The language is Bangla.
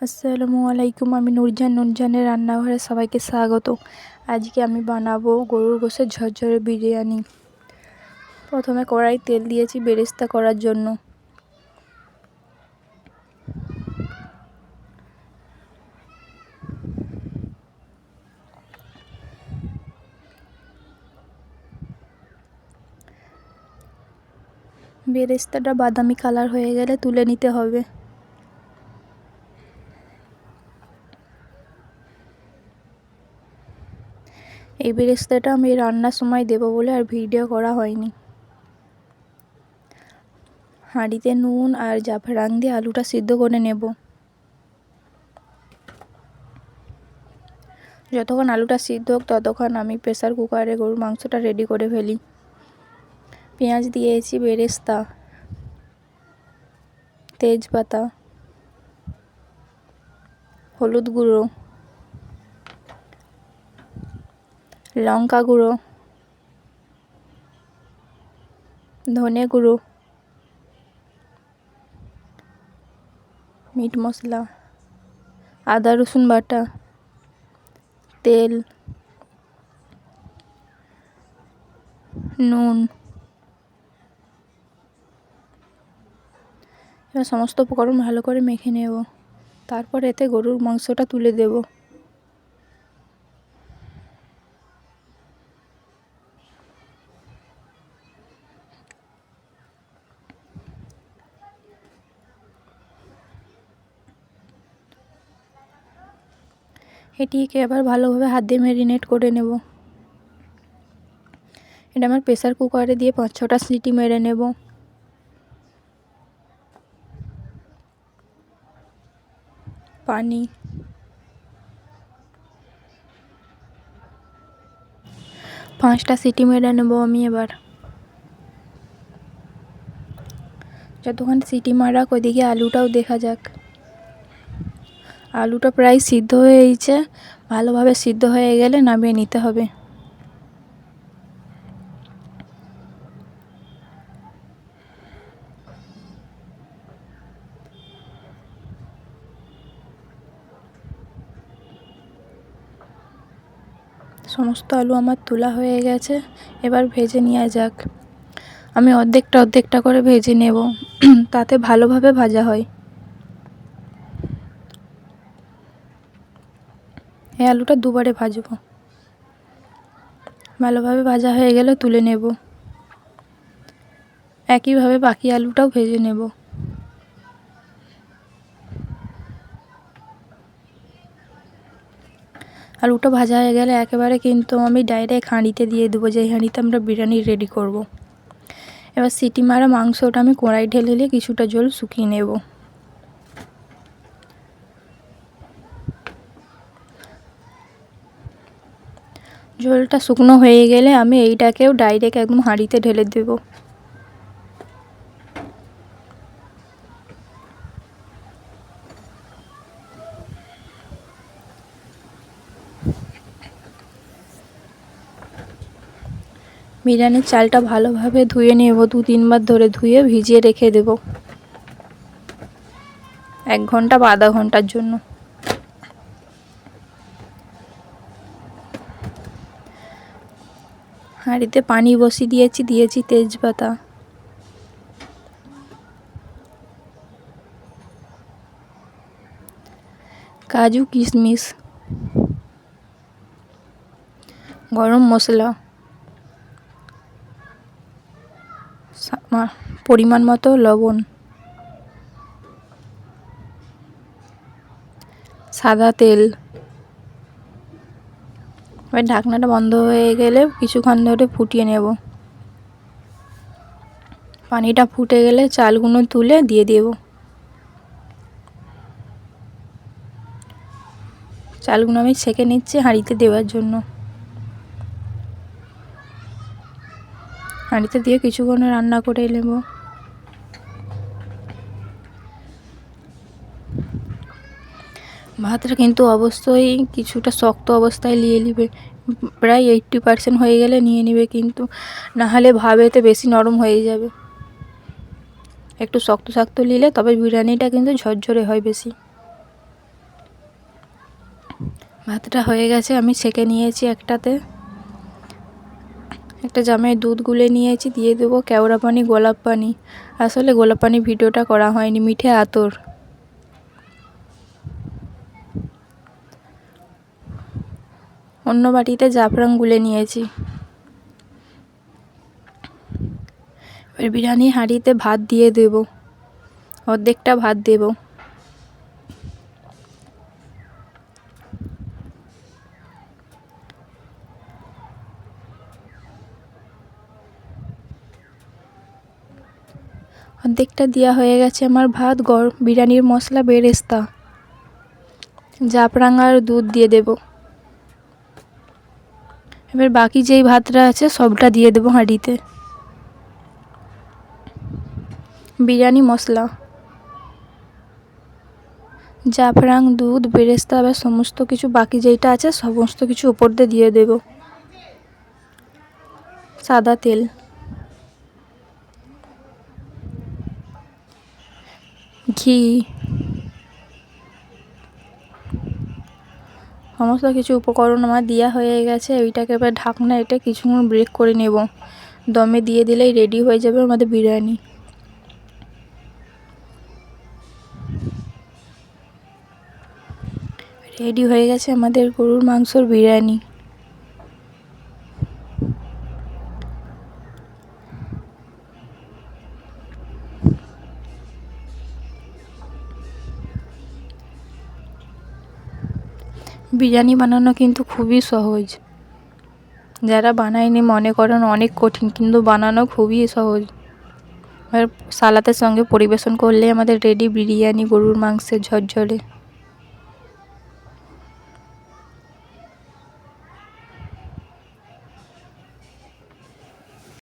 আসসালামু আলাইকুম। আমি নুরজানের রান্নাঘরে সবাইকে স্বাগত। আজকে আমি বানাবো গরুর গোশের ঝরঝরে বিরিয়ানি। প্রথমে কড়াই তেল দিয়েছি বেরেস্তা করার জন্য। বেরেস্তাটা বাদামি কালার হয়ে গেলে তুলে নিতে হবে। এই বেরেস্তাটা আমি রান্নার সময় দেবো বলে আর ভিডিও করা হয়নি। হাঁড়িতে নুন আর জাফরান দিয়ে আলুটা সিদ্ধ করে নেব। যতক্ষণ আলুটা সিদ্ধ হোক ততক্ষণ আমি প্রেসার কুকারে গরুর মাংসটা রেডি করে ফেলি। পেঁয়াজ দিয়েছি, বেরেস্তা, তেজপাতা, হলুদ গুঁড়ো, লঙ্কা গুঁড়ো, ধনে গুঁড়ো, মিট মশলা, আদা রসুন বাটা, তেল, নুন। এবার সমস্ত উপকরণ ভালো করে মেখে নেব। তারপর এতে গরুর মাংসটা তুলে দেব। এটিকে আবার ভালোভাবে হাত দিয়ে ম্যারিনেট করে নেব। এটা আমার প্রেসার কুকারে দিয়ে 5-6টা সিটি মেরে নেব। পানি, 5টা সিটি মেরে নেব আমি। এবার যতক্ষণ সিটি মারা ওদিকে আলুটাও দেখা যাক। আলুটা প্রায় সিদ্ধ হয়েছে। ভালোভাবে সিদ্ধ হয়ে গেলে নামিয়ে নিতে হবে। সমস্ত আলু আমার তোলা হয়ে গেছে। এবার ভেজে নেওয়া যাক। আমি অর্ধেকটা করে ভেজে নেব, তাতে ভালোভাবে ভাজা হয়। এই আলুটা দুবারে ভাজবো। ভালোভাবে ভাজা হয়ে গেলে তুলে নেব। একইভাবে বাকি আলুটাও ভেজে নেব। আলুটা ভাজা হয়ে গেলে একেবারে কিন্তু আমি ডাইরেক্ট হাঁড়িতে দিয়ে দেবো, যে হাঁড়িতে আমরা বিরিয়ানি রেডি করব। এবার সিটি মারা মাংসটা আমি কড়াই ঢেলে নিয়ে কিছুটা জল শুকিয়ে নেব। ঝোলটা শুকনো হয়ে গেলে আমি এইটাকেও ডাইরেক্ট একদম হাঁড়িতে ঢেলে দেব। বিরিয়ানির চালটা ভালোভাবে ধুয়ে নেব, 2-3 বার ধরে ধুয়ে ভিজিয়ে রেখে দেব 1 ঘন্টা বা আধা ঘন্টার জন্য। হাঁড়িতে পানি বসিয়ে দিয়েছি তেজপাতা, কাজু কিশমিশ, গরম মশলা, পরিমাণ মতো লবণ, সাদা তেল। এবার ঢাকনাটা বন্ধ হয়ে গেলে কিছুক্ষণ ধরে ফুটিয়ে নেব। পানিটা ফুটে গেলে চালগুলো তুলে দিয়ে দেব। চালগুলো আমি ছেঁকে নিচ্ছি হাঁড়িতে দেওয়ার জন্য। হাঁড়িতে দিয়ে কিছুক্ষণ রান্না করে নেব। ভাতটা কিন্তু অবশ্যই কিছুটা শক্ত অবস্থায় নিয়ে নেবে। প্রায় 80% হয়ে গেলে নিয়ে নেবে, কিন্তু নাহলে ভাবেতে বেশি নরম হয়ে যাবে। একটু শক্ত নিলে তবে বিরিয়ানিটা কিন্তু ঝরঝরে হয় বেশি। ভাতটা হয়ে গেছে, আমি ছেঁকে নিয়েছি একটাতে। একটা জামে দুধ গুলে নিয়েছি, দিয়ে দেবো কেওড়া পানি, গোলাপ পানি। আসলে গোলাপ পানি ভিডিওটা করা হয়নি, মিঠে আতর। অন্য বাটিতে জাফরান গুলে নিয়েছি। এবার বিরিয়ানি হাঁড়িতে ভাত দিয়ে দেব, অর্ধেকটা ভাত দেব। অর্ধেকটা দেওয়া হয়ে গেছে আমার ভাত। বিরিয়ানির মশলা, বেরেস্তা, জাফরান আর দুধ দিয়ে দেব। এবার বাকি যেই ভাতটা আছে সবটা দিয়ে দেব হাঁড়িতে। বিরিয়ানি মশলা, জাফরান, দুধ, বেরেস্তা, আবার সমস্ত কিছু বাকি যেইটা আছে সমস্ত কিছু উপর দিয়ে দেব। সাদা তেল, ঘি, সমস্ত কিছু উপকরণ আমার দেওয়া হয়ে গেছে। ওইটাকে এবার ঢাকনা এটা কিছুক্ষণ ব্রেক করে নেব। দমে দিয়ে দিলেই রেডি হয়ে যাবে আমাদের বিরিয়ানি। রেডি হয়ে গেছে আমাদের গরুর মাংসর বিরিয়ানি। বিরিয়ানি বানানো কিন্তু খুবই সহজ। যারা বানায়নি মনে করেন অনেক কঠিন, কিন্তু বানানো খুবই সহজ। আর সালাদের সঙ্গে পরিবেশন করলে আমাদের রেডি বিরিয়ানি, গরুর মাংসের ঝরঝরে।